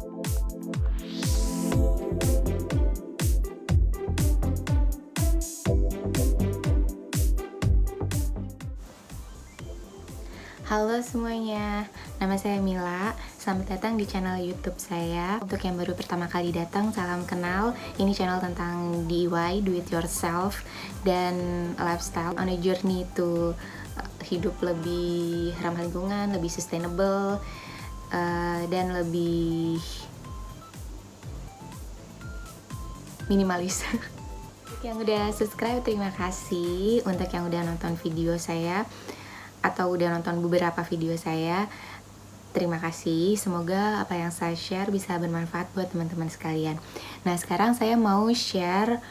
Halo semuanya, nama saya Mila. Selamat datang di channel YouTube saya. Untuk yang baru pertama kali datang, salam kenal. Ini channel tentang DIY, do it yourself, dan lifestyle on a journey to hidup lebih ramah lingkungan, lebih sustainable, dan lebih minimalis. Untuk yang udah subscribe, terima kasih. Untuk yang udah nonton video saya atau udah nonton beberapa video saya, terima kasih. Semoga apa yang saya share bisa bermanfaat buat teman-teman sekalian. Nah, sekarang saya mau share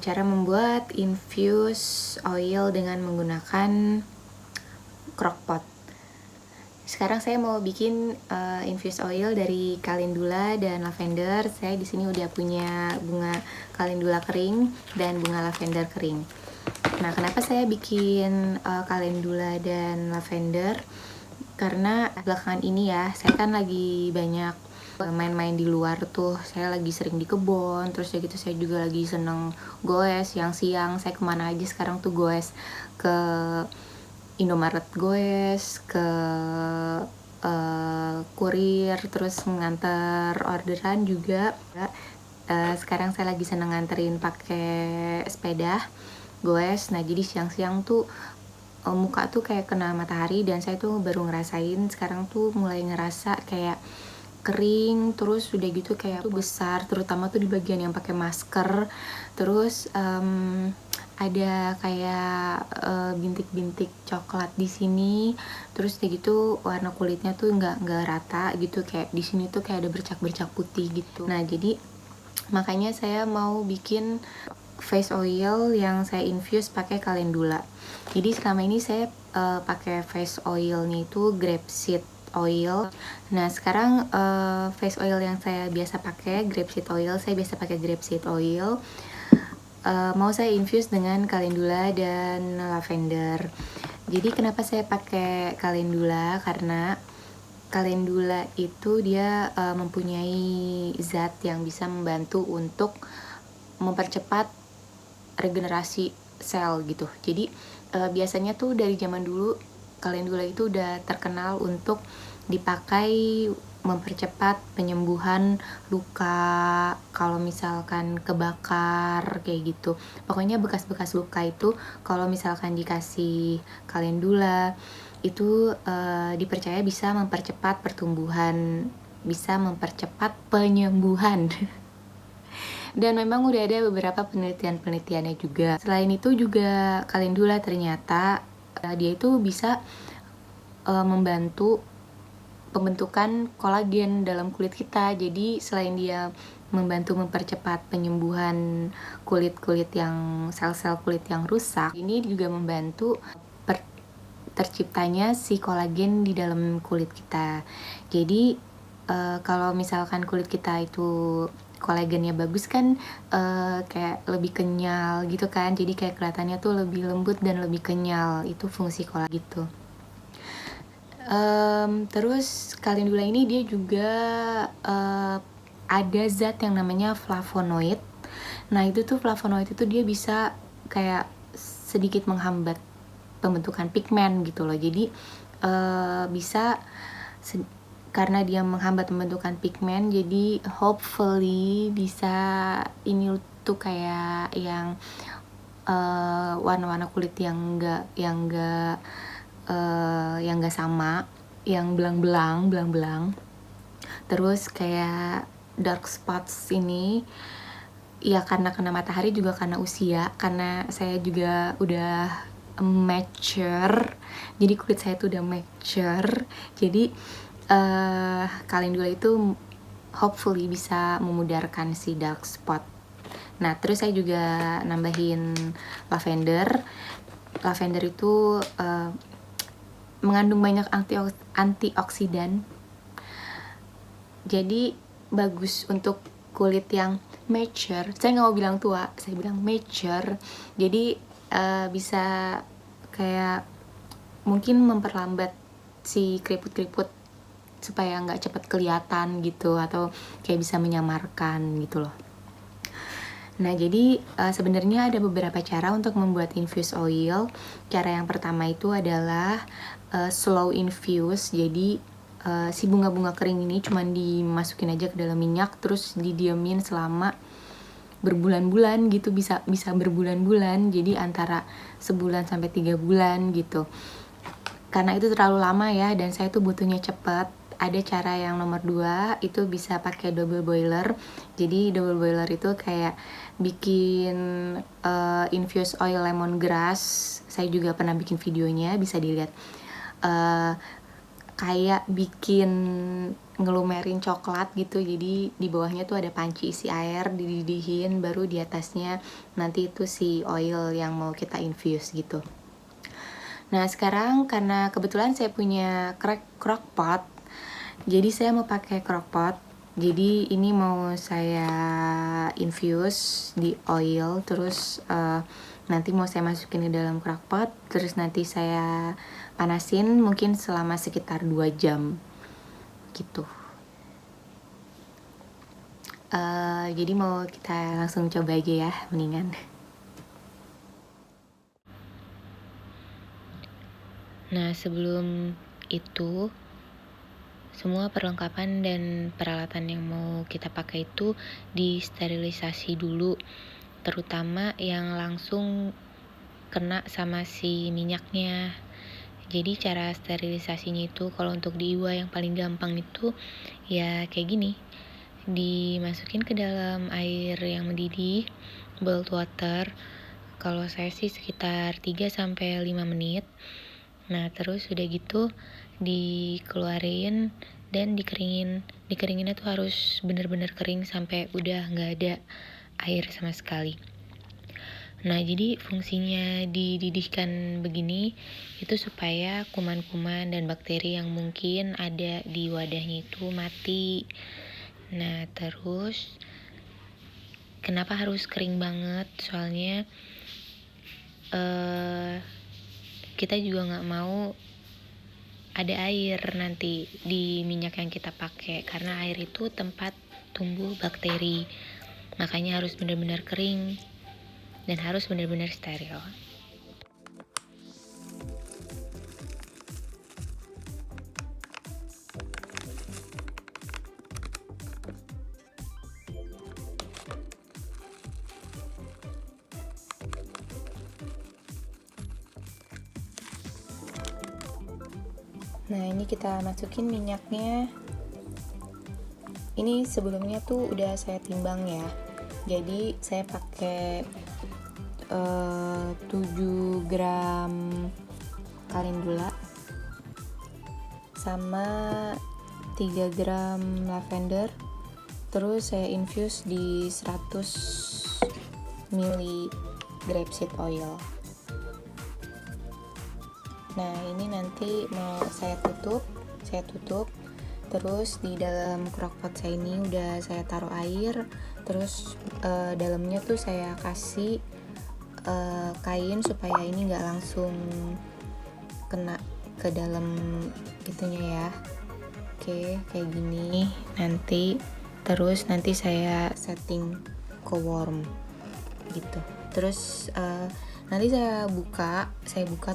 cara membuat infuse oil dengan menggunakan crockpot. Sekarang saya mau bikin infuse oil dari calendula dan lavender. Saya di sini udah punya bunga calendula kering dan bunga lavender kering. Nah, kenapa saya bikin calendula dan lavender? Karena belakangan ini ya, saya kan lagi banyak main-main di luar tuh. Saya lagi sering di kebun, terus ya gitu saya juga lagi seneng goes siang-siang. Saya kemana aja sekarang tuh goes, ke Indomaret goes, ke kurir, terus nganter orderan juga. Sekarang saya lagi seneng nganterin pakai sepeda goes. Nah, jadi siang-siang tuh muka tuh kayak kena matahari, dan saya tuh baru ngerasain sekarang tuh mulai ngerasa kayak kering, terus udah gitu kayak tuh besar, terutama tuh di bagian yang pakai masker. Terus ada kayak bintik-bintik coklat di sini. Terus kayak gitu warna kulitnya tuh nggak rata gitu, kayak di sini tuh kayak ada bercak-bercak putih gitu. Nah, jadi makanya saya mau bikin face oil yang saya infuse pakai calendula. Jadi selama ini saya pakai face oilnya itu grapeseed oil. Nah, sekarang face oil yang saya biasa pakai grapeseed oil, saya biasa pakai grapeseed oil. Mau saya infuse dengan calendula dan lavender. Jadi kenapa saya pakai calendula? Karena calendula itu dia mempunyai zat yang bisa membantu untuk mempercepat regenerasi sel gitu. Jadi biasanya tuh dari zaman dulu calendula itu udah terkenal untuk dipakai mempercepat penyembuhan luka, kalau misalkan kebakar kayak gitu. Pokoknya bekas-bekas luka itu kalau misalkan dikasih calendula itu dipercaya bisa mempercepat pertumbuhan, bisa mempercepat penyembuhan. Dan memang udah ada beberapa penelitiannya juga. Selain itu juga calendula ternyata dia itu bisa membantu pembentukan kolagen dalam kulit kita. Jadi selain dia membantu mempercepat penyembuhan kulit-kulit yang sel-sel kulit yang rusak, ini juga membantu terciptanya si kolagen di dalam kulit kita. Jadi kalau misalkan kulit kita itu kolagennya bagus kan, kayak lebih kenyal gitu kan, jadi kayak kelihatannya tuh lebih lembut dan lebih kenyal. Itu fungsi kolagen gitu. Terus calendula ini dia juga ada zat yang namanya flavonoid. Nah, itu tuh flavonoid itu dia bisa kayak sedikit menghambat pembentukan pigmen gitu loh. Jadi bisa karena dia menghambat pembentukan pigmen, jadi hopefully bisa ini tuh kayak yang warna-warna kulit yang enggak sama, yang belang-belang. Terus kayak dark spots ini ya karena kena matahari, juga karena usia, karena saya juga udah mature, jadi kulit saya tuh udah mature. Jadi calendula itu hopefully bisa memudarkan si dark spot. Nah, terus saya juga nambahin lavender. Lavender itu mengandung banyak antioksidan, jadi bagus untuk kulit yang mature. Saya nggak mau bilang tua, saya bilang mature. Jadi bisa kayak mungkin memperlambat si keriput-keriput supaya nggak cepet kelihatan gitu, atau kayak bisa menyamarkan gitu loh. Nah, jadi sebenarnya ada beberapa cara untuk membuat infused oil. Cara yang pertama itu adalah slow infuse. Jadi si bunga-bunga kering ini cuman dimasukin aja ke dalam minyak, terus didiemin selama berbulan-bulan gitu, bisa berbulan-bulan. Jadi antara sebulan sampai 3 bulan gitu. Karena itu terlalu lama ya, dan saya tuh butuhnya cepet. Ada cara yang nomor 2, itu bisa pakai double boiler. Jadi double boiler itu kayak bikin infused oil lemongrass. Saya juga pernah bikin videonya, bisa dilihat. Kayak bikin ngelumerin coklat gitu. Jadi di bawahnya tuh ada panci isi air, dididihin, baru di atasnya nanti itu si oil yang mau kita infuse gitu. Nah, sekarang karena kebetulan saya punya crockpot, jadi saya mau pakai crockpot. Jadi ini mau saya infuse di oil, terus nanti mau saya masukin ke dalam crockpot, terus nanti saya panasin mungkin selama sekitar 2 jam gitu. Jadi mau kita langsung coba aja ya, mendingan. Nah, sebelum itu semua perlengkapan dan peralatan yang mau kita pakai itu disterilisasi dulu, terutama yang langsung kena sama si minyaknya. Jadi cara sterilisasinya itu kalau untuk di Iwa yang paling gampang itu ya kayak gini. Dimasukin ke dalam air yang mendidih, boiled water. Kalau saya sih sekitar 3-5 menit. Nah, terus udah gitu dikeluarin dan dikeringin. Dikeringinnya tuh harus bener-bener kering sampai udah nggak ada air sama sekali. Nah, jadi fungsinya dididihkan begini itu supaya kuman-kuman dan bakteri yang mungkin ada di wadahnya itu mati. Nah, terus kenapa harus kering banget? Soalnya kita juga nggak mau ada air nanti di minyak yang kita pakai, karena air itu tempat tumbuh bakteri. Makanya harus benar-benar kering dan harus benar-benar steril. Nah, ini kita masukin minyaknya. Ini sebelumnya tuh udah saya timbang ya. Jadi saya pakai 7 gram kalendula sama 3 gram lavender. Terus saya infuse di 100 ml grapeseed oil. Nah, ini nanti mau saya tutup. Terus di dalam crockpot saya ini udah saya taruh air. Terus dalamnya tuh saya kasih kain supaya ini nggak langsung kena ke dalam gitunya ya. Oke, kayak gini. Terus nanti saya setting ke warm gitu. Terus nanti saya buka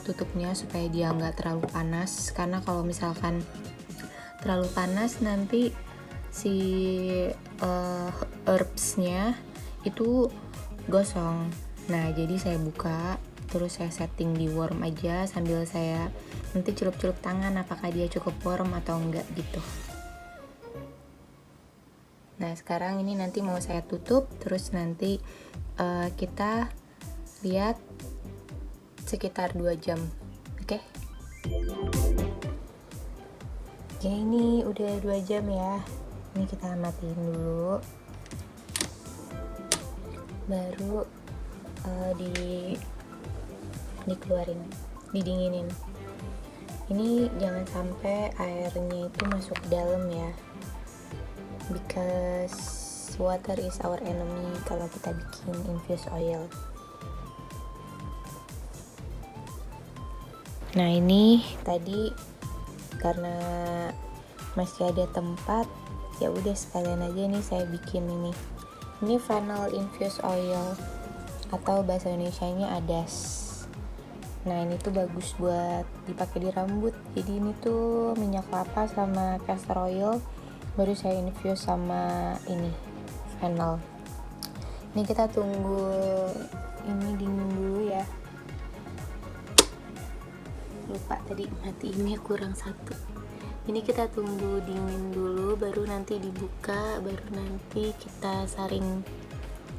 tutupnya supaya dia nggak terlalu panas, karena kalau misalkan terlalu panas nanti si herbsnya itu gosong. Nah, jadi saya buka terus saya setting di warm aja sambil saya nanti celup-celup tangan apakah dia cukup warm atau enggak gitu. Nah, sekarang ini nanti mau saya tutup, terus nanti kita lihat sekitar 2 jam. Oke, ini udah 2 jam ya. Ini kita matiin dulu, baru dikeluarin, didinginin. Ini jangan sampai airnya itu masuk ke dalam ya, because water is our enemy kalau kita bikin infused oil. Nah, ini tadi karena masih ada tempat, ya udah sekalian aja nih saya bikin ini fennel infused oil atau bahasa Indonesianya adas. Nah ini tuh bagus buat dipakai di rambut. Jadi ini tuh minyak kelapa sama castor oil, baru saya infuse sama ini fennel. Ini kita tunggu ini dingin dulu ya. Lupa tadi matiin kurang satu. Ini kita tunggu dingin dulu, baru nanti dibuka, baru nanti kita saring,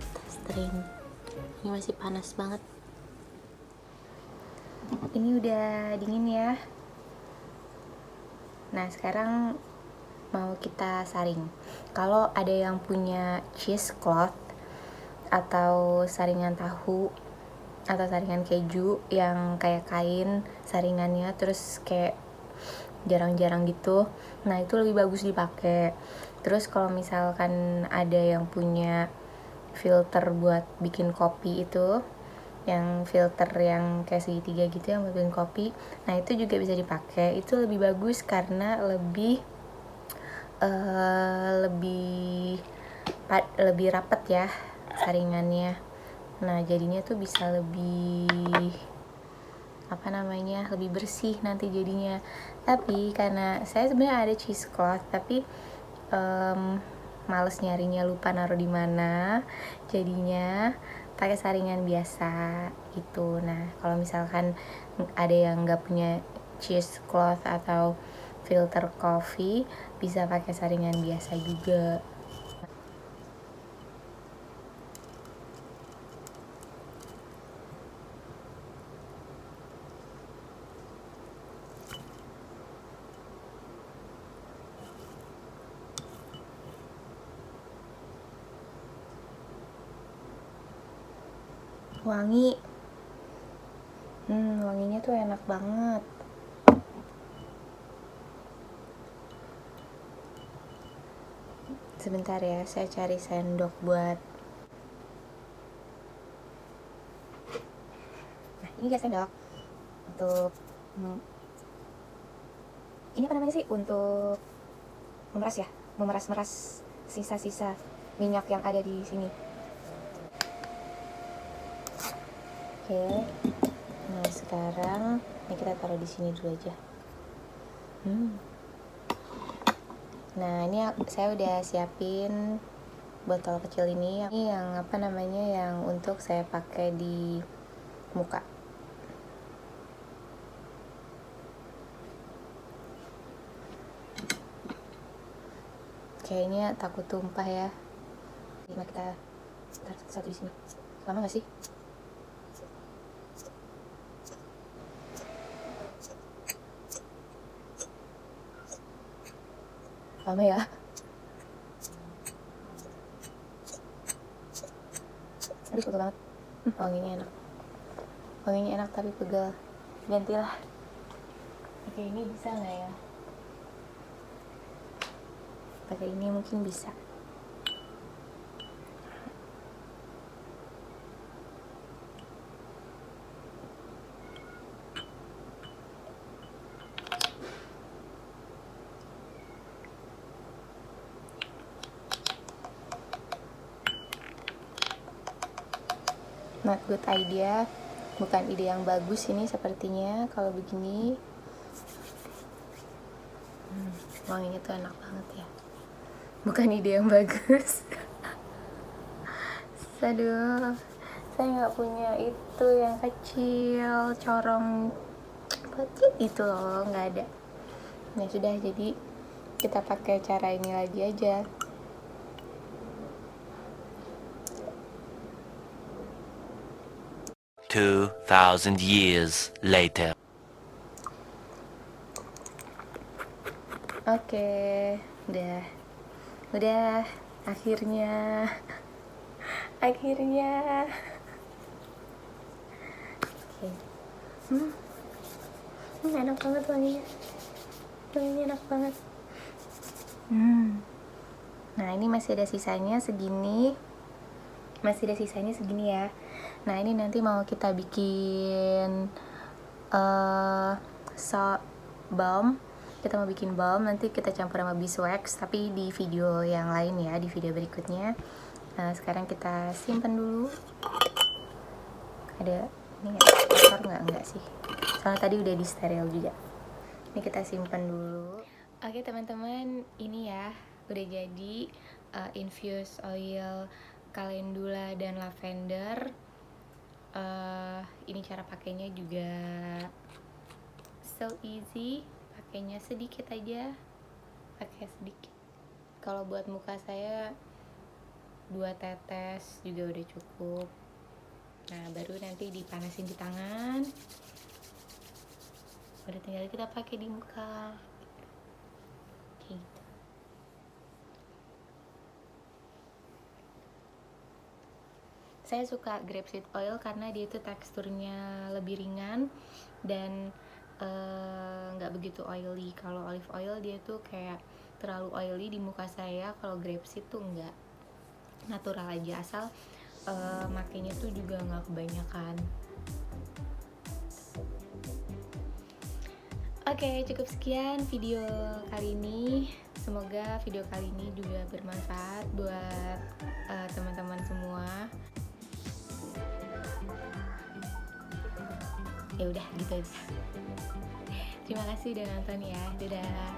kita steam. Ini masih panas banget. Ini udah dingin ya. Nah sekarang mau kita saring. Kalau ada yang punya cheesecloth atau saringan tahu atau saringan keju yang kayak kain saringannya terus kayak jarang-jarang gitu, nah itu lebih bagus dipakai. Terus kalau misalkan ada yang punya filter buat bikin kopi itu, yang filter yang kayak segitiga gitu yang buat bikin kopi, nah itu juga bisa dipakai. Itu lebih bagus karena lebih lebih rapet ya saringannya. Nah jadinya tuh bisa lebih lebih bersih nanti jadinya. Tapi karena saya sebenarnya ada cheesecloth tapi males nyarinya, lupa naruh di mana, jadinya pakai saringan biasa gitu. Nah kalau misalkan ada yang nggak punya cheesecloth atau filter coffee, bisa pakai saringan biasa juga. Wangi, wanginya tuh enak banget. Sebentar ya, saya cari sendok buat. Nah ini guys sendok untuk ini apa namanya sih, untuk memeras ya, memeras sisa-sisa minyak yang ada di sini. Oke, nah sekarang ini kita taruh di sini dulu aja. Nah ini saya udah siapin botol kecil ini yang yang untuk saya pakai di muka. Kayaknya takut tumpah ya. Nah kita taruh satu di sini. Lama nggak sih? Lama ya. Aduh pegel banget. Wanginya enak tapi pegel. Gantilah. Oke ini bisa nggak ya? Pakai ini mungkin bisa. Not good idea, bukan ide yang bagus ini sepertinya kalau begini. Wanginya tuh enak banget ya, bukan ide yang bagus. Aduh, saya nggak punya itu yang kecil, corong kecil itu loh, nggak ada. Nah sudah, jadi kita pakai cara ini lagi aja. "2,000 years later." Oke, udah, akhirnya. Oke. Enak banget wanginya enak banget. Nah ini masih ada sisanya segini ya. Nah ini nanti mau kita bikin salt balm. kita mau bikin balm, nanti kita campur sama beeswax, tapi di video yang lain ya, di video berikutnya. Nah, sekarang kita simpan dulu. Ada ini nggak, kotor nggak sih, soalnya tadi udah di steril juga. Ini kita simpan dulu. Oke teman-teman, ini ya udah jadi infused oil calendula dan lavender. Ini cara pakainya juga so easy, pakainya sedikit aja, pakai sedikit. Kalau buat muka saya 2 tetes juga udah cukup. Nah, baru nanti dipanasin di tangan, udah tinggal kita pakai di muka kayak gitu. Saya suka grapeseed oil karena dia itu teksturnya lebih ringan dan nggak begitu oily. Kalau olive oil dia tuh kayak terlalu oily di muka saya. Kalau grapeseed tuh nggak, natural aja, asal makainya tuh juga nggak kebanyakan. Oke, cukup sekian video kali ini. Semoga video kali ini juga bermanfaat buat teman-teman semua. Ya udah gitu aja. Terima kasih udah nonton ya. Dadah.